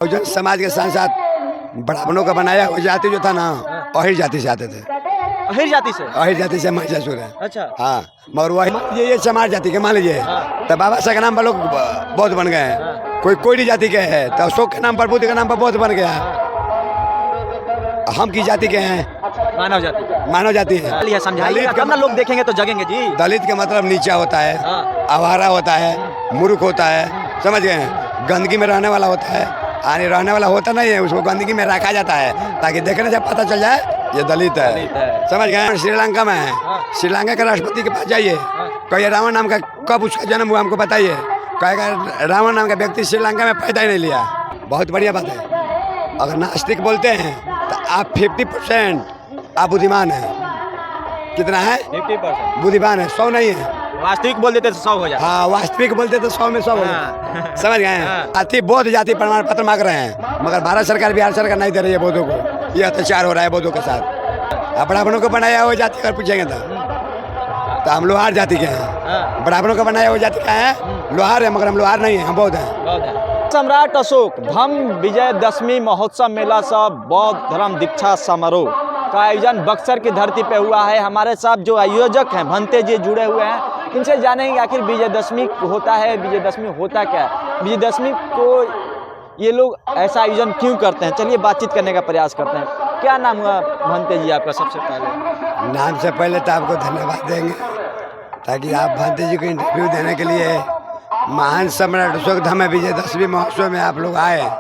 बहुजन समाज के साथ साथ ब्राह्मणों का बनाया हुआ जाति जो था ना, अहिर जाति से आते थे। अहिर जाति से? अहिर जाति से महिषासुर है। अच्छा। हाँ, मगर वही ये चमार जाति के मान लीजिए, तो बाबा साहब के नाम पर लोग बौद्ध बन गए हैं। कोई कोई जाति के है तो अशोक के नाम पर, बुद्ध के नाम पर बौद्ध बन गया। हम किस जाति के हैं? मानव जाति। मानव जाति है। समझाइए तब ना लोग देखेंगे तो जगेंगे जी। दलित का मतलब नीचा होता है, आवारा होता है, मूर्ख होता है, समझ गए? गंदगी में रहने वाला होता है, आने रहने वाला होता नहीं है, उसको गंदगी में रखा जाता है ताकि देखने से पता चल जाए ये दलित है। समझ गए? श्रीलंका में है, श्रीलंका के राष्ट्रपति के पास जाइए, कहिए रावण नाम का कब उसका जन्म हुआ हमको बताइए, कहेगा रावण नाम का व्यक्ति श्रीलंका में पैदा ही नहीं लिया। बहुत बढ़िया बात है। अगर नास्तिक बोलते हैं तो आप 50% आप बुद्धिमान हैं। कितना है? 50% बुद्धिमान है, 100 नहीं है। वास्तविक बोल देते तो 100 हो जाए। हाँ, वास्तविक बोलते तो 100 में 100 हो जाए। समझ गए? अति बौद्ध जाति प्रमाण पत्र मांग रहे हैं, मगर भारत सरकार, बिहार सरकार नहीं दे रही है बौद्धों को। ये अत्याचार हो रहा है बौद्धों के साथ। ब्राह्मणों को बनाया हुआ जाति अगर पूछेंगे तो हम लोहार जाति के हैं। ब्राह्मणों का बनाया हुआ जाति का है, लोहार है, मगर हम लोहार नहीं है, हम बौद्ध हैं। सम्राट अशोक धम विजयदशमी महोत्सव मेला सब बौद्ध धर्म दीक्षा समारोह का आयोजन बक्सर की धरती पे हुआ है। हमारे साथ जो आयोजक हैं भंते जी जुड़े हुए हैं, इनसे जानेंगे आखिर विजयदशमी होता है, विजयदशमी होता क्या है, विजयदशमी को ये लोग ऐसा आयोजन क्यों करते हैं। चलिए बातचीत करने का प्रयास करते हैं। क्या नाम हुआ भंते जी आपका? सबसे पहले नाम से पहले तो आपको धन्यवाद देंगे ताकि आप भंते जी को इंटरव्यू देने के लिए महान सम्राट अशोक धाम विजयदशमी महोत्सव में आप लोग आए।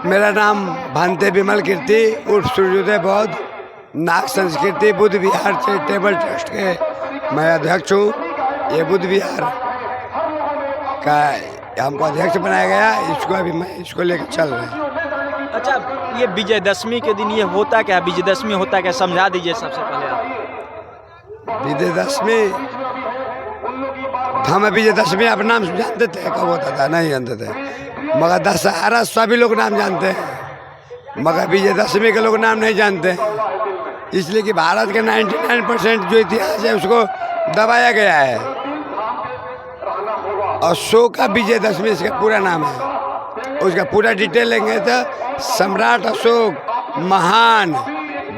मेरा नाम भंते विमल कीर्ति उर्फ सूर्योदय बौद्ध नाग संस्कृति बुद्ध विहार चैरिटेबल ट्रस्ट के मैं अध्यक्ष हूँ। ये बुद्ध विहार का हमको अध्यक्ष बनाया गया, इसको अभी मैं इसको लेकर चल रहे हैं। अच्छा, ये विजयदशमी के दिन ये होता क्या? विजयदशमी होता क्या, समझा दीजिए सबसे पहले आप। विजयदशमी हम विजयदशमी आप नाम जानते थे कब होता था? नहीं जानते थे, मगर दशहरा सभी लोग नाम जानते हैं, मगर विजयदशमी के लोग नाम नहीं जानते, इसलिए कि भारत के 99% जो इतिहास है उसको दबाया गया है। अशोक का विजयदशमी इसका पूरा नाम है। उसका पूरा डिटेल लेंगे तो सम्राट अशोक महान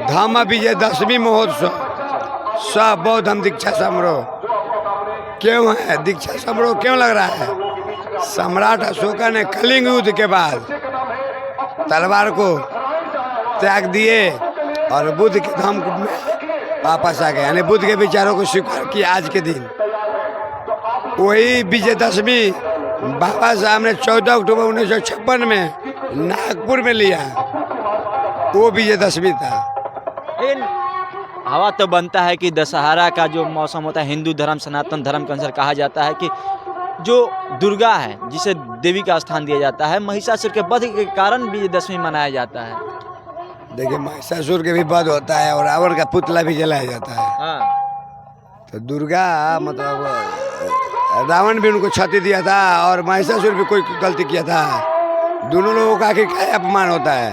धम्म विजयदशमी महोत्सव सब बौद्ध धम्म दीक्षा समारोह। क्यों है दीक्षा समारोह क्यों लग रहा है? सम्राट अशोक ने कलिंग युद्ध के बाद तलवार को त्याग दिए और बुद्ध के धम्म में वापस आ गए, यानी बुद्ध के विचारों को स्वीकार किया। आज के दिन वही विजयदशमी बाबा साहब ने 14 अक्टूबर 1956 में नागपुर में लिया, वो विजयदशमी था। हवा तो बनता है कि दशहरा का जो मौसम होता है, हिंदू धर्म सनातन धर्म के अनुसार कहा जाता है कि जो दुर्गा है जिसे देवी का स्थान दिया जाता है, महिषासुर के वध के कारण विजयदशमी मनाया जाता है। देखिए, महिषासुर के भी वध होता है और रावण का पुतला भी जलाया जाता है। तो दुर्गा मतलब रावण भी उनको क्षति दिया था और महिषासुर भी कोई गलती किया था। दोनों लोगों का आखिर क्या अपमान होता है?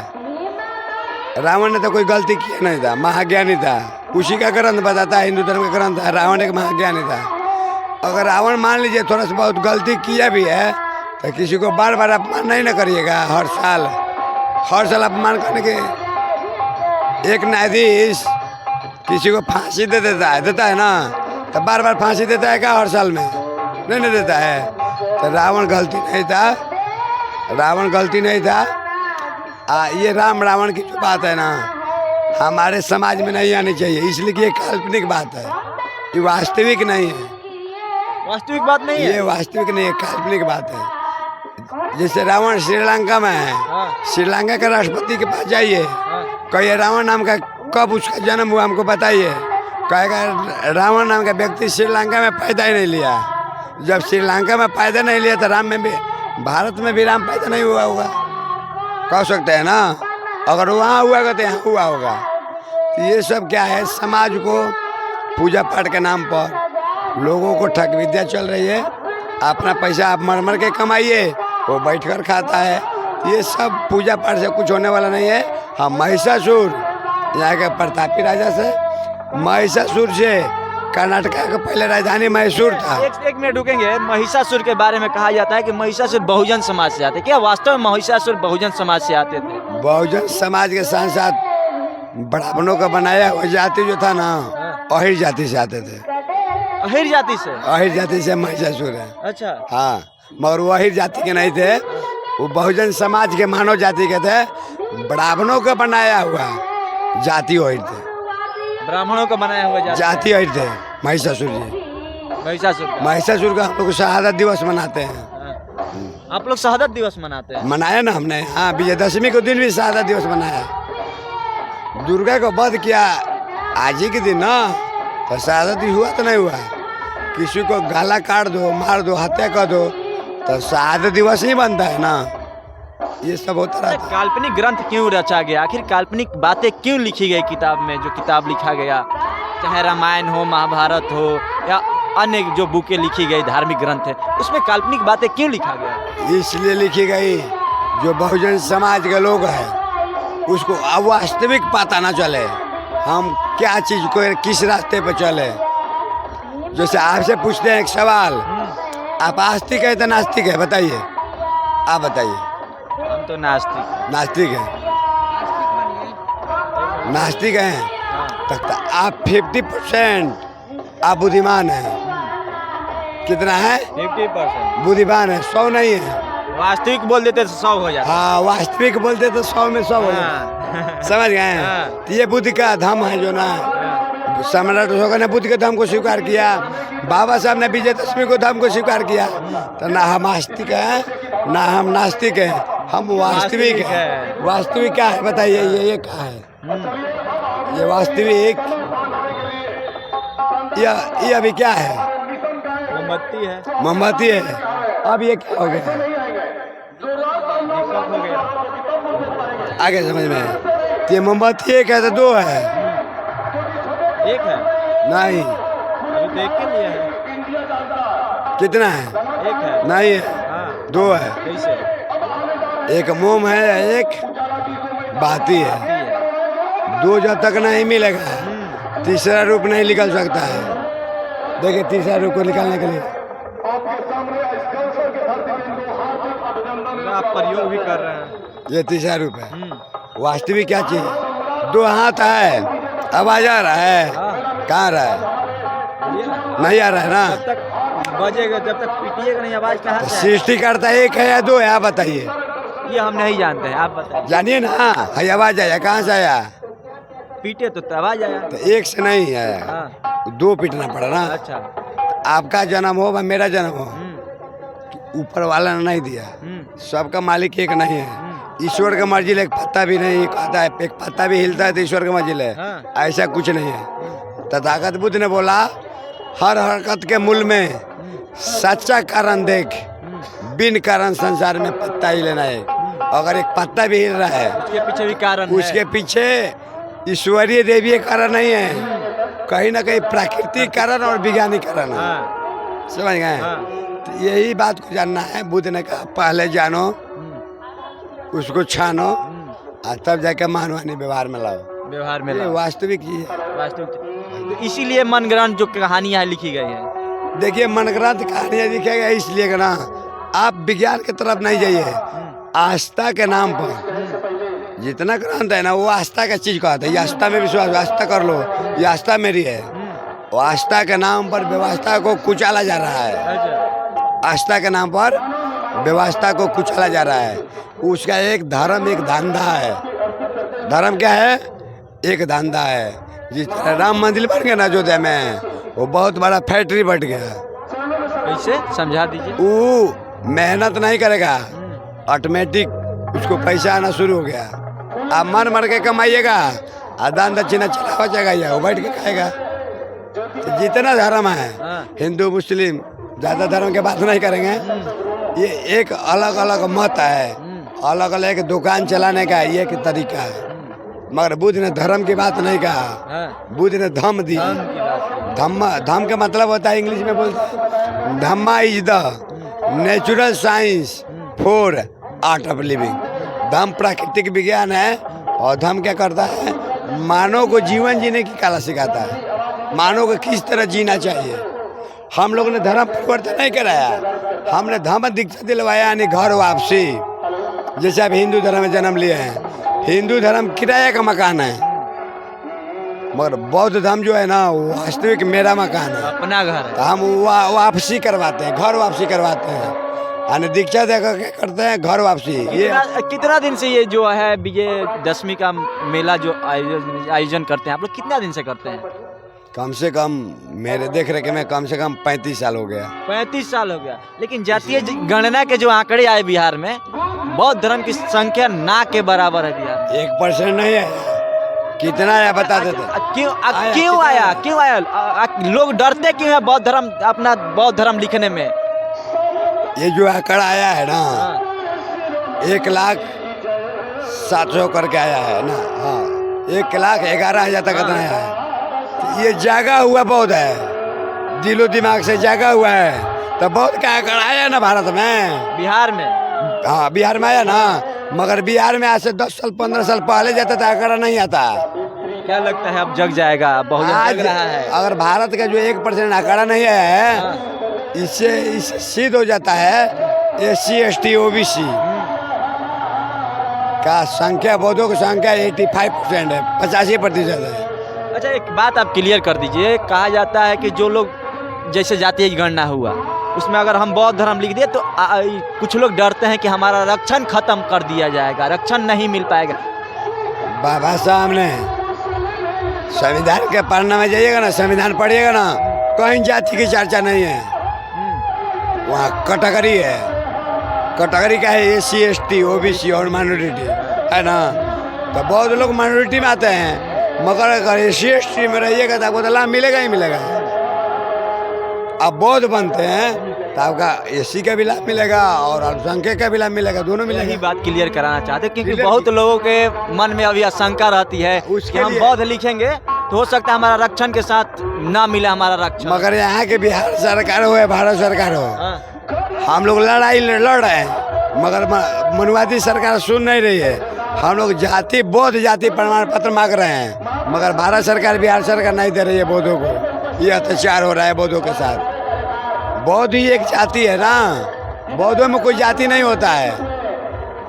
रावण ने तो कोई गलती किया नहीं था, महाज्ञानी था, उसी का ग्रंथ बताता है, हिंदू धर्म का ग्रंथ है, रावण एक महाज्ञानी था। अगर रावण मान लीजिए थोड़ा सा बहुत गलती किया भी है तो किसी को बार बार अपमान नहीं ना करिएगा। हर साल अपमान करने के एक न्यायाधीश किसी को फांसी देता है ना, तो बार बार फांसी देता है क्या हर साल में? नहीं देता है। तो रावण गलती नहीं था। ये राम रावण की जो बात है ना, हमारे समाज में नहीं आनी चाहिए, इसलिए कि ये काल्पनिक बात है, ये वास्तविक नहीं है। वास्तविक बात नहीं है? ये वास्तविक नहीं है, काल्पनिक बात है। जैसे रावण श्रीलंका में है, श्रीलंका के राष्ट्रपति के पास जाइए, कहिए रावण नाम का कब उसका जन्म हुआ हमको बताइए, कहेगा रावण नाम का व्यक्ति श्रीलंका में पैदा ही नहीं लिया। जब श्रीलंका में पैदा नहीं लिया तो राम में भी, भारत में भी राम पैदा नहीं हुआ होगा, कह सकते हैं ना। अगर वहाँ हुआ होगा तो यहाँ हुआ होगा। तो ये सब क्या है? समाज को पूजा पाठ के नाम पर लोगों को ठग विद्या चल रही है। अपना पैसा आप मर मर के कमाइए, वो बैठकर खाता है। ये सब पूजा पाठ से कुछ होने वाला नहीं है। हाँ, महिषासुर यहाँ के प्रतापी राजा से, महिषासुर से कर्नाटका का पहले राजधानी मैसूर था। एक मिनट रुकेंगे। महिषासुर के बारे में कहा जाता है कि महिषासुर बहुजन समाज से आते, क्या वास्तव में महिषासुर बहुजन समाज से आते थे? बहुजन समाज के साथ साथ ब्राह्मणों का बनाया हुआ जाति जो था ना, अहिर जाति से आते थे। अहिर जाति से? अहिर जाति से महिषासुर है। अच्छा। हाँ, मगर वो अहिर जाति के नहीं थे, वो बहुजन समाज के मानव जाति के थे। ब्राह्मणों का बनाया हुआ जाति अहिर थे। ब्राह्मणों का बनाया हुआ जाति अहिर थे महिषासुर जी। महिषासुर का हम लोग शहादत दिवस मनाते हैं। आप लोग शहादत दिवस मनाते हैं? मनाया ना हमने। हाँ, विजयदशमी को दिन भी शहादत दिवस मनाया। दुर्गा को वध किया आज ही के दिन ना, तो शहादत ही हुआ तो नहीं हुआ। किसी को गला काट दो, मार दो, हत्या कर दो, तो शहादत दिवस ही बनता है ना। ये सब होता रहता है। काल्पनिक ग्रंथ क्यों रचा गया? आखिर काल्पनिक बातें क्यों लिखी गई किताब में? जो किताब लिखा गया, चाहे रामायण हो, महाभारत हो, या अन्य जो बुकें लिखी गई धार्मिक ग्रंथ है, उसमें काल्पनिक बातें क्यों लिखा गया? इसलिए लिखी गई, जो बहुजन समाज के लोग हैं उसको अवास्तविक पता ना चले, हम क्या चीज को किस रास्ते पे चले। जैसे आपसे पूछते हैं एक सवाल, आप आस्तिक है तो नास्तिक है? बताइए, आप बताइए। हम तो नास्तिक है। नास्तिक हैं तक आप 50% आप बुद्धिमान हैं। कितना है? 50% बुद्धिमान है, 100 नहीं है। वास्तविक बोल देते तो 100 हो जाता। हाँ, वास्तविक बोलते तो 100 में 100 हो जाता। समझ गए? तो ये बुद्धि का धम है जो ना, सम्राट अशोक ने बुद्ध के धम को स्वीकार किया, बाबा साहब ने विजयदशमी को धम को स्वीकार किया। तो ना हम आस्तिक हैं ना हम नास्तिक हैं, हम वास्तविक हैं। वास्तविक क्या है बताइए? ये क्या है? ये वास्तविक ये अभी क्या है? मोमबत्ती है। मोमबत्ती है। अब ये क्या हो गया? आगे समझ में। ये मोमबत्ती एक है तो दो है? एक है नहीं। अभी तो एक के लिए है। कितना है? एक है नहीं है, हाँ दो है। कैसे? एक मोम है, एक बाती है। है। दो जब तक नहीं मिलेगा तीसरा रूप नहीं निकल सकता है। देखिए तीसरा रूप को निकालने के लिए आप प्रयोग भी कर रहे हैं। ये तीसरा रूप है। वास्तविक क्या चीज? दो हाथ है, आवाज आ रहा है? कहाँ आ रहा है? बोलिए ना। नहीं आ रहा है ना। जब तक बजेगा, जब तक पीटिएगा नहीं, आवाज कहाँ तो से सृष्टिकर्ता एक है या दो है? आप बताइए। आएगी? ये हम नहीं जानते हैं, आप बताइए। जानिए ना। है आवाज आया, कहाँ से आया? पीटे तो आवाज आया। तो एक से नहीं है, हाँ दो पीटना पड़ा ना। अच्छा। आपका जन्म हो व मेरा जन्म हो, ऊपर वाला ने नहीं दिया। सबका मालिक एक नहीं है। ईश्वर का मर्जी एक पत्ता भी नहीं खाता है, एक पत्ता भी हिलता है तो ईश्वर का मर्जी है। हाँ। ऐसा कुछ नहीं है। तथागत बुद्ध ने बोला, हर हरकत के मूल में सच्चा कारण देख, बिन कारण संसार में पत्ता ही लेना है। अगर एक पत्ता भी हिल रहा है उसके पीछे भी कारण है। उसके पीछे ईश्वरीय देवीय कारण नहीं है, कहीं ना कहीं प्राकृतिक कारण और वैज्ञानिक कारण है। हाँ समझ गए? हाँ। तो यही बात को जानना है। बुद्ध ने कहा पहले जानो, उसको छानो, और तब जाकर मानवानी व्यवहार में लाओ। व्यवहार में ये लाओ। वास्तविक ही है। वास्तविक तो इसीलिए मनगढ़ंत जो कहानियां लिखी गई है। देखिए मनग्रंथ कहानियाँ लिखेगा इसलिए कि ना, आप विज्ञान की तरफ नहीं जाइए। आस्था के नाम पर जितना ग्रंथ है ना, वो आस्था का चीज कहता है। ये आस्था में विश्वास, आस्था कर लो, ये आस्था मेरी है। वो आस्था के नाम पर व्यवस्था को कुचला जा रहा है। अच्छा। आस्था के नाम पर व्यवस्था को कुचला जा रहा है। उसका एक धर्म, एक धंधा है। धर्म क्या है? एक धंधा है। जिस तरह राम मंदिर बन गया ना अयोध्या में, वो बहुत बड़ा फैक्ट्री बट गया। कैसे समझा दीजिए। वो मेहनत नहीं करेगा, ऑटोमेटिक उसको पैसा आना शुरू हो गया। आप मन मर के कमाइएगा, दान दक्षिणा चला जाएगा, या वो बैठ के खाएगा। तो जितना धर्म है, हिंदू मुस्लिम, ज़्यादा धर्म के बात नहीं करेंगे। ये एक अलग अलग मत है, अलग अलग दुकान चलाने का ये एक तरीका है। मगर बुद्ध ने धर्म की बात नहीं कहा, बुद्ध ने धम्म दी। धम्म का मतलब होता है, इंग्लिश में बोलते हैं, Dhamma is the natural science for art of living. Dhamma प्राकृतिक विज्ञान है, और धम्म क्या करता है? मानव को जीवन जीने की कला सिखाता है। मानव को किस तरह जीना चाहिए। हम लोग ने धर्म परिवर्तन नहीं कराया, हमने धर्म दीक्षा दिलवाया, यानी घर वापसी। जैसे अब हिंदू धर्म में जन्म लिए हैं, हिंदू धर्म किराया का मकान है, मगर बौद्ध धर्म जो है ना वो वास्तविक मेरा मकान है, अपना घर है। तो हम वापसी करवाते हैं, घर वापसी करवाते हैं, यानी दीक्षा दे के करते हैं घर वापसी। ये कितना दिन से ये जो है विजयदशमी का मेला जो आयोजन करते हैं आप लोग, कितना दिन से करते हैं? कम से कम मेरे देख रेख में कम से कम 35 साल हो गया। 35 साल हो गया। लेकिन जातीय गणना के जो आंकड़े आए बिहार में, बौद्ध धर्म की संख्या ना के बराबर है बिहार में। 1% नहीं है, कितना आया बता देते। क्यों आया? लोग डरते क्यों है बौद्ध धर्म, अपना बौद्ध धर्म लिखने में? ये जो आंकड़ा आया है ना 1,07,000 करके आया है ना, हाँ 1,11,000 तक कितना आया है। ये जागा हुआ बौद्ध है, दिलो दिमाग से जागा हुआ है, तो बौद्ध का आंकड़ा आया ना भारत में, बिहार में। हाँ बिहार में आया ना, मगर बिहार में आज से 10 साल 15 साल पहले जाता था आंकड़ा नहीं आता। क्या लगता है अब जग जाएगा? बहुत आज जग रहा है। अगर भारत का जो 1% आंकड़ा नहीं है, इससे सिद्ध हो जाता है SC ST OBC का संख्या, बौद्धों की संख्या 85% है, 85% है। अच्छा एक बात आप क्लियर कर दीजिए, कहा जाता है कि जो लोग जैसे जातीय गणना हुआ उसमें अगर हम बौद्ध धर्म लिख दिए तो कुछ लोग डरते हैं कि हमारा रक्षण खत्म कर दिया जाएगा, रक्षण नहीं मिल पाएगा। बाबा साहब ने संविधान के पढ़ने में जाइएगा ना, संविधान पढ़िएगा ना, कहीं जाति की चर्चा नहीं है, वहाँ कैटेगरी है, कैटेगरी का है SC ST OBC और माइनॉरिटी है ना। तो बहुत लोग माइनॉरिटी में आते हैं, मगर अगर SC ST में रहिएगा तो आपको तो लाभ मिलेगा ही मिलेगा। अब बौद्ध बनते हैं तो आपका SC का भी लाभ मिलेगा और अल्पसंख्यक का भी लाभ मिलेगा, दोनों यही मिलेगा। बात क्लियर कराना चाहते हैं, क्योंकि क्लियर बहुत लोगों के मन में अभी आशंका रहती है उसके कि हम लिए- बौद्ध लिखेंगे तो हो सकता है हमारा रक्षण के साथ ना मिले हमारा रक्षण। मगर यहाँ के बिहार सरकार हो या भारत सरकार हो, हाँ। हम लोग लड़ रहे हैं, मगर मनुवादी सरकार सुन नहीं रही है। हम लोग जाति बौद्ध जाति प्रमाण पत्र मांग रहे हैं, मगर भारत सरकार बिहार सरकार नहीं दे रही है बौद्धों को। ये अत्याचार हो रहा है बौद्धों के साथ। बौद्ध ही एक जाति है ना, बौद्धों में कोई जाति नहीं होता है,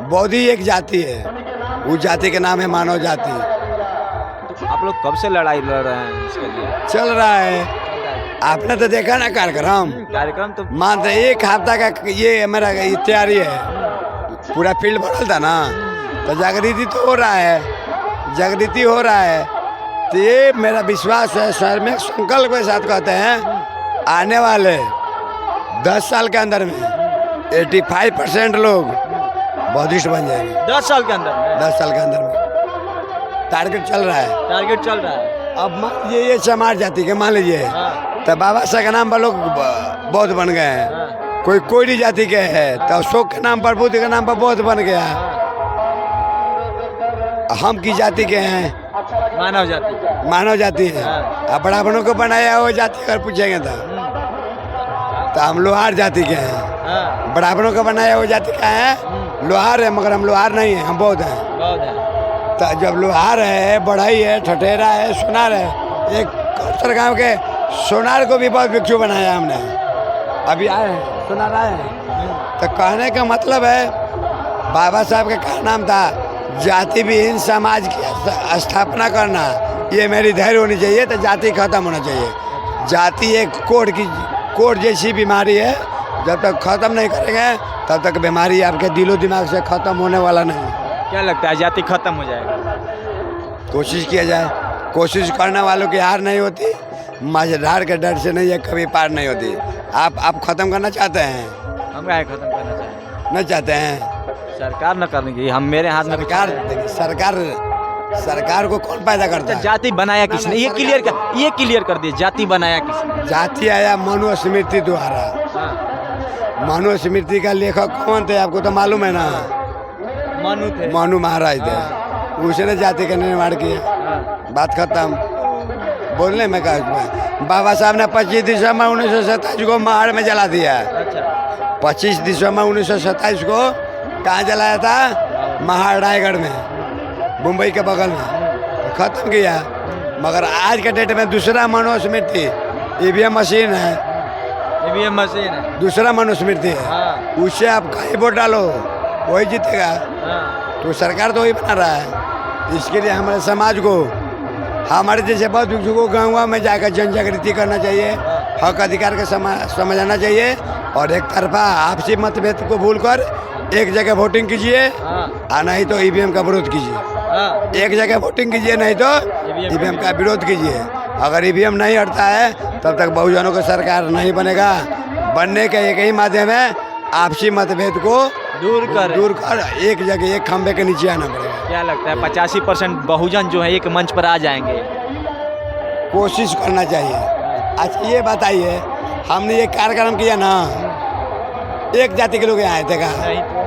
बौद्ध ही एक जाति है, उस जाति के नाम है मानव जाति। आप लोग कब से लड़ाई लड़ रहे हैं इसके लिए? चल रहा है, आपने तो देखा ना कार्यक्रम, कार्यक्रम तो मात्र 1 हफ्ता का ये मेरा तैयारी है, पूरा फील्ड भरल था ना, तो जागृति तो हो रहा है, जागृति हो रहा है। तो ये मेरा विश्वास है, शहर में संकल्प के साथ कहते हैं आने वाले 10 साल के अंदर में 85% लोग बौद्धिस्ट बन जाएंगे। 10 साल के अंदर 10 साल के अंदर में टारगेट चल रहा है। टारगेट चल रहा है। अब मान लीजिए ये समाज जाति के मान लीजिए, हाँ। तो बाबा साहब के नाम पर लोग बौद्ध बन गए हैं, हाँ। कोई कोयरी जाति के है तो अशोक के नाम पर, बुद्ध के नाम पर बौद्ध बन गया। हम की जाति के हैं, मानव जाति। मानव जाति है। हाँ। अब ब्राह्मणों को बनाया वो जाति अगर पूछेंगे तो हम लोहार जाति के हैं। हाँ। ब्राह्मणों का बनाया वो जाति का है, लोहार है, मगर हम लोहार नहीं है, हम बौद्ध हैं। बौद्ध है। तो जब लोहार है, बढ़ई है, ठठेरा है, सोनार है, एक कौशर गाँव के सोनार को भी बहुत भिक्षु बनाया हमने, अभी आए हैं सोनार आए हैं। तो कहने का मतलब है बाबा साहब का क्या नाम था, जाति विहीन समाज की स्थापना करना, ये मेरी धैर्य होनी चाहिए। तो जाति खत्म होना चाहिए। जाति एक कोढ़ जैसी बीमारी है, जब तक खत्म नहीं करेंगे तब तक बीमारी आपके दिलो दिमाग से खत्म होने वाला नहीं। क्या लगता है जाति खत्म हो जाएगा? कोशिश किया जाए, कोशिश करने वालों की हार नहीं होती, मझधार के डर से नहीं है कभी पार नहीं होती। आप खत्म करना चाहते हैं? हम क्या खत्म करना चाहिए? नहीं चाहते हैं? सरकार न करने की, हम मेरे हाथ में सरकार देखिए, सरकार को कौन पैदा करता है? जाति बनाया किसने? ये क्लियर कर दिए, जाति बनाया किसने? जाति आया मनुस्मृति द्वारा। हाँ। मनुस्मृति का लेखक कौन थे आपको तो मालूम है ना? मनु थे। मनु महाराज थे, उसने जाति का निर्माण किया। हाँ। बात खत्म। बोलने में क्या, बाबा साहब ने 25 दिसंबर 1927 को महाड़ में जला दिया। अच्छा। 25 दिसंबर 1927 को कहाँ जलाया था? महाड़ रायगढ़ में, मुंबई के बगल में। खत्म किया। मगर आज के डेट में दूसरा मनुस्मृति ईवीएम मशीन है, ईवीएम मशीन है। दूसरा मनुस्मृति है, हाँ उससे आप कहीं वोट डालो वही जीतेगा। हाँ तो सरकार तो वही बना रहा है। इसके लिए हमारे समाज को, हमारे जैसे बहुत को गाँव में जाकर जन जागृति करना चाहिए, हक अधिकार का समझाना चाहिए और एक तरफा आपसी मतभेद को भूलकर एक जगह वोटिंग कीजिए हाँ और नहीं तो ईवीएम का विरोध कीजिए। हाँ एक जगह वोटिंग कीजिए नहीं तो ईवीएम का विरोध कीजिए। अगर ईवीएम नहीं हटता है तब तक बहुजनों का सरकार नहीं बनेगा। बनने का एक ही माध्यम है आपसी मतभेद को दूर कर एक जगह एक खंबे के नीचे आना पड़ेगा। क्या लगता है 85% बहुजन जो है एक मंच पर आ जाएंगे? कोशिश करना चाहिए। अच्छा ये बताइए, हमने ये कार्यक्रम किया ना, एक जाति के लोग यहाँ आए थे का? नहीं तो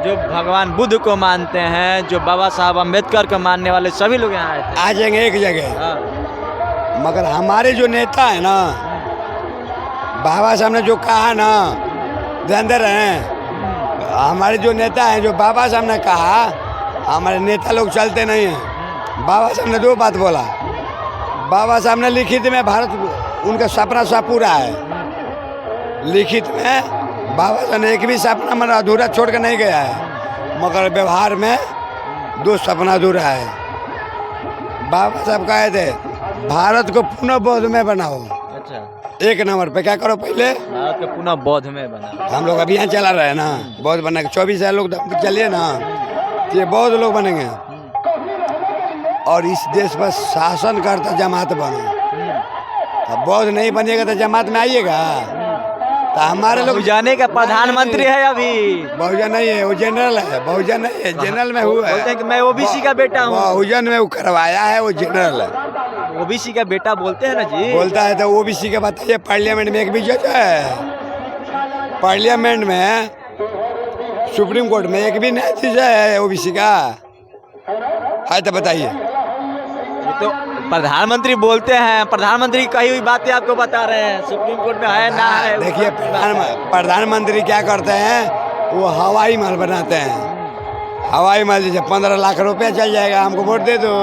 जो भगवान बुद्ध को मानते हैं, जो बाबा साहब अम्बेडकर को मानने वाले सभी लोग यहाँ आए थे। आ जाएंगे एक जगह। हाँ मगर हमारे जो नेता है ना, बाबा साहब ने जो कहा ना, ध्यान दे रहे हैं, हमारे जो नेता हैं, जो बाबा साहब ने कहा, हमारे नेता लोग चलते नहीं हैं। बाबा साहब ने 2 बात बोला। बाबा साहब ने लिखित में भारत उनका सपना सब पूरा है। लिखित में बाबा साहब ने एक भी सपना मन अधूरा छोड़ कर नहीं गया है, मगर व्यवहार में 2 सपना अधूरा है। बाबा साहब कहे थे भारत को पुनः बौद्ध में बनाओ। अच्छा, 1 नंबर पे क्या करो, पहले भारत को पुनः बौद्ध में बना। हम लोग अभियान चला रहे हैं ना, बौद्ध बनने के 24,000 लोग चलिए ना, ये बौद्ध लोग बनेंगे और इस देश पर शासन करता जमात बनो। अब बौद्ध नहीं बनेगा तो जमात में आइएगा? तो हमारे लोग जाने का प्रधानमंत्री है अभी। बहुजन नहीं है, वो जनरल है। बहुजन नहीं है, जनरल में हुआ बोलते हैं है। कि मैं ओबीसी का बेटा हूँ। बहुजन में वो करवाया है, वो जनरल है। ओबीसी का बेटा बोलते हैं ना जी। बोलता है तो ओबीसी का बताइए, पार्लियामेंट में एक भी जज है? पार्लियामेंट में, सुप्रीम कोर्ट में एक भी न्यायाधीश है ओबीसी का? है तो बताइए। ये तो प्रधानमंत्री बोलते हैं, प्रधानमंत्री की कही हुई बातें आपको बता रहे हैं। सुप्रीम कोर्ट में है ना है? देखिए, प्रधानमंत्री क्या करते हैं, वो हवाई महल बनाते हैं। हवाई महल जैसे 15 लाख रुपया चल जाएगा, हमको वोट दे दो,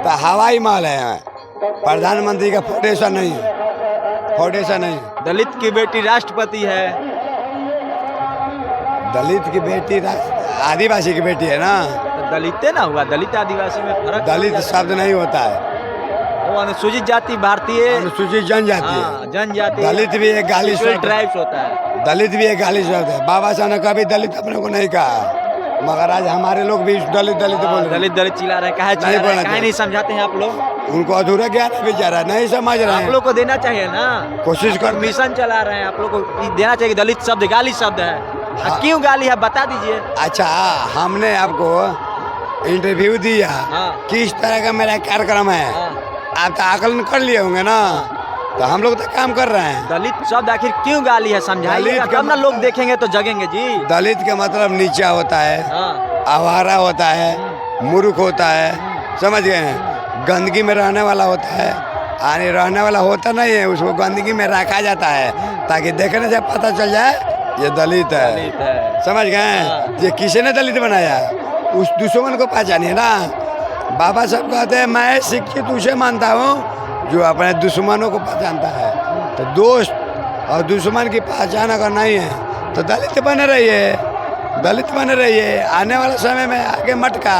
तो हवाई महल है। प्रधानमंत्री का फाउंडेशन नहीं है, फाउंडेशन नहीं। दलित की बेटी राष्ट्रपति है। दलित की बेटी आदिवासी की बेटी है ना। तो दलित ना हुआ, दलित आदिवासी में फर्क? दलित शब्द नहीं होता है, वो अनुसूचित जाति भारतीय अनुसूचित जनजाति है। हाँ, जनजाति। दलित भी एक गाली शब्द, ट्राइब्स होता है। दलित भी एक गाली शब्द है। बाबा साहब ने कभी दलित अपने को नहीं कहा, मगर आज हमारे लोग भी दलित बोल रहे हैं। दलित चिल्ला रहे हैं। काहे चिल्ला रहे हैं? काहे नहीं समझाते हैं आप लोग? उनको अधूरा ज्ञान है बेचारा, नहीं समझ रहे आप हैं। लोग को देना चाहिए ना। कोशिश कर, मिशन चला रहे हैं, आप लोग को देना चाहिए। दलित शब्द गाली शब्द है। क्यों गाली है बता दीजिए। अच्छा, हमने आपको इंटरव्यू दिया, हाँ। किस तरह का मेरा कार्यक्रम है, आप तो आकलन कर लिए होंगे ना। तो हम लोग तो काम कर रहे हैं। दलित शब्द आखिर क्यों गाली है, समझाइएगा तब ना लोग देखेंगे तो जगेंगे जी। दलित का मतलब नीचा होता है, हाँ। आवारा होता है, मूर्ख होता है, समझ गए हैं? गंदगी में रहने वाला होता है, आने रहने वाला होता नहीं है, उसको गंदगी में रखा जाता है ताकि देखने से पता चल जाए ये दलित है। समझ गए? ये किसी ने दलित बनाया, उस दुश्मन को पहचानिए ना। बाबा साहब कहते हैं मैं शिक्षित उसे मानता हूँ जो अपने दुश्मनों को पहचानता है। तो दोस्त और दुश्मन की पहचान अगर नहीं है तो दलित बने रहिए, दलित बने रहिए। आने वाले समय में आगे मटका,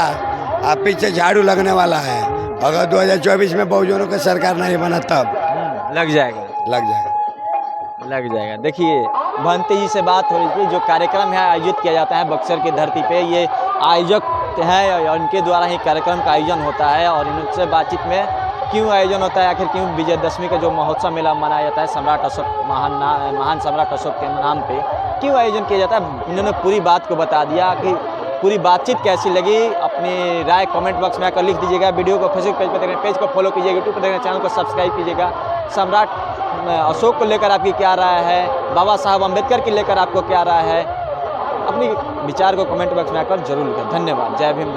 आप पीछे झाड़ू लगने वाला है। अगर 2024 में बहुजनों की सरकार नहीं बना तब लग जाएगा, लग जाएगा, लग जाएगा। देखिए भंते जी से बात हो रही थी। जो कार्यक्रम है आयोजित किया जाता है बक्सर की धरती पे, ये आयोजक है और इनके द्वारा ही कार्यक्रम का आयोजन होता है। और इनसे बातचीत में क्यों आयोजन होता है, आखिर क्यों विजयदशमी का जो महोत्सव मेला मनाया जाता है सम्राट अशोक महान सम्राट अशोक के नाम पे क्यों आयोजन किया जाता है, इन्होंने पूरी बात को बता दिया। कि पूरी बातचीत कैसी लगी, अपनी राय कमेंट बॉक्स में आकर लिख दीजिएगा। वीडियो को फेसबुक पेज पर देख रहे हैं, पेज को फॉलो कीजिएगा, यूट्यूब पर देख रहे हैं, चैनल को सब्सक्राइब कीजिएगा। सम्राट अशोक को लेकर आपकी क्या राय है, बाबा साहब अम्बेडकर की लेकर आपको क्या राय है, अपनी विचार को कमेंट बॉक्स में आकर जरूर लिखें। धन्यवाद। जय भीम।